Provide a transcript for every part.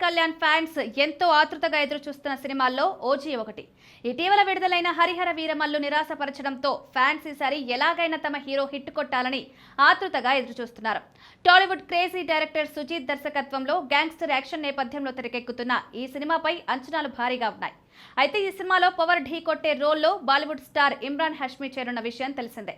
Kalyan fans ఎంతో ఆతృతగా ఎదురు చూస్తున్న సినిమాల్లో ఓజీ ఒకటి. ఇటీవల విడుదలైన హరిహర వీరమల్లు నిరాశపరచడంతో ఫ్యాన్స్ ఈసారి ఎలాగైనా తమ హీరో హిట్ కొట్టాలని ఆతృతగా ఎదురు చూస్తున్నారు. టాలీవుడ్ క్రేజీ డైరెక్టర్ సుజీత్ దర్శకత్వంలో గ్యాంగ్స్టర్ యాక్షన్ నేపథ్యంలో తెరకెక్కుతున్న ఈ సినిమాపై అంచనాలు భారీగా ఉన్నాయి. అయితే ఈ సినిమాలో పవర్ ఢీ కొట్టే రోల్లో బాలీవుడ్ స్టార్ ఇమ్రాన్ హష్మీ చేరున్న విషయం తెలిసిందే.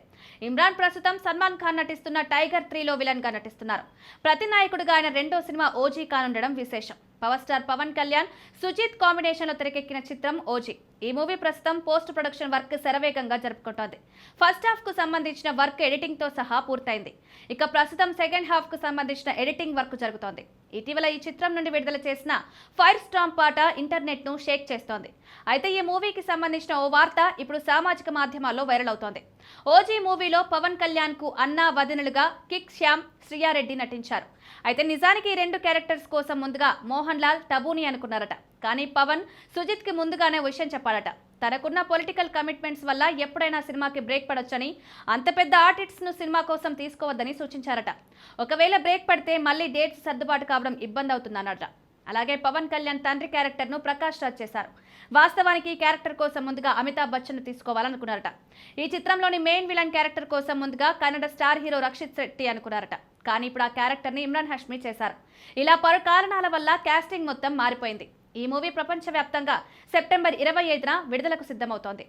ఇమ్రాన్ ప్రస్తుతం సల్మాన్ ఖాన్ నటిస్తున్న టైగర్ 3లో విలన్ గా నటిస్తున్నారు. ప్రతినాయకుడిగా ఆయన రెండో సినిమా ఓజీ కానుండడం విశేషం. Power star Pawan Kalyan, Sujeeth combination లో తెరకెక్కిన చిత్రం ఓజీ. ఈ మూవీ ప్రస్తుతం పోస్ట్ ప్రొడక్షన్ వర్క్ శరవేగంగా జరుపుకుంటోంది. ఫస్ట్ హాఫ్ కు సంబంధించిన వర్క్ ఎడిటింగ్ తో సహా పూర్తయింది. ఇక ప్రస్తుతం సెకండ్ హాఫ్ కు సంబంధించిన ఎడిటింగ్ వర్క్ జరుగుతోంది. ఇటీవల ఈ చిత్రం నుండి విడుదల చేసిన ఫైర్ స్టాంప్ పాట ఇంటర్నెట్ ను షేక్ చేస్తోంది. అయితే ఈ మూవీకి సంబంధించిన ఓ వార్త ఇప్పుడు సామాజిక మాధ్యమాల్లో వైరల్ అవుతోంది. ఓజీ మూవీలో పవన్ కళ్యాణ్ కు అన్నా వదినలుగా కిక్ శ్యామ్, శ్రియారెడ్డి నటించారు. అయితే నిజానికి ఈ రెండు క్యారెక్టర్స్ కోసం ముందుగా మోహన్ లాల్ టబూని అనుకున్నారట. కానీ పవన్ సుజిత్ కి ముందుగానే విషయం చెప్పాడట. తనకున్న పొలిటికల్ కమిట్మెంట్స్ వల్ల ఎప్పుడైనా సినిమాకి బ్రేక్ పడొచ్చని, అంత పెద్ద ఆర్టిస్ట్స్ ను సినిమా కోసం తీసుకోవద్దని సూచించారట. ఒకవేళ బ్రేక్ పడితే మళ్ళీ డేట్స్ సర్దుబాటు కావడం ఇబ్బంది అవుతుందన్నట. అలాగే పవన్ కళ్యాణ్ తండ్రి క్యారెక్టర్ ను ప్రకాష్ రాజ్ చేశారు. వాస్తవానికి ఈ క్యారెక్టర్ కోసం ముందుగా అమితాబ్ బచ్చన్ తీసుకోవాలనుకున్నారట. ఈ చిత్రంలోని మెయిన్ విలన్ క్యారెక్టర్ కోసం ముందుగా కన్నడ స్టార్ హీరో రక్షిత్ శెట్టి అనుకున్నారట. కానీ ఇప్పుడు ఆ క్యారెక్టర్ ని ఇమ్రాన్ హష్మీ చేశారు. ఇలా పలు కారణాల వల్ల కాస్టింగ్ మొత్తం మారిపోయింది. ఈ మూవీ ప్రపంచవ్యాప్తంగా సెప్టెంబర్ 25న విడుదలకు సిద్ధమవుతోంది.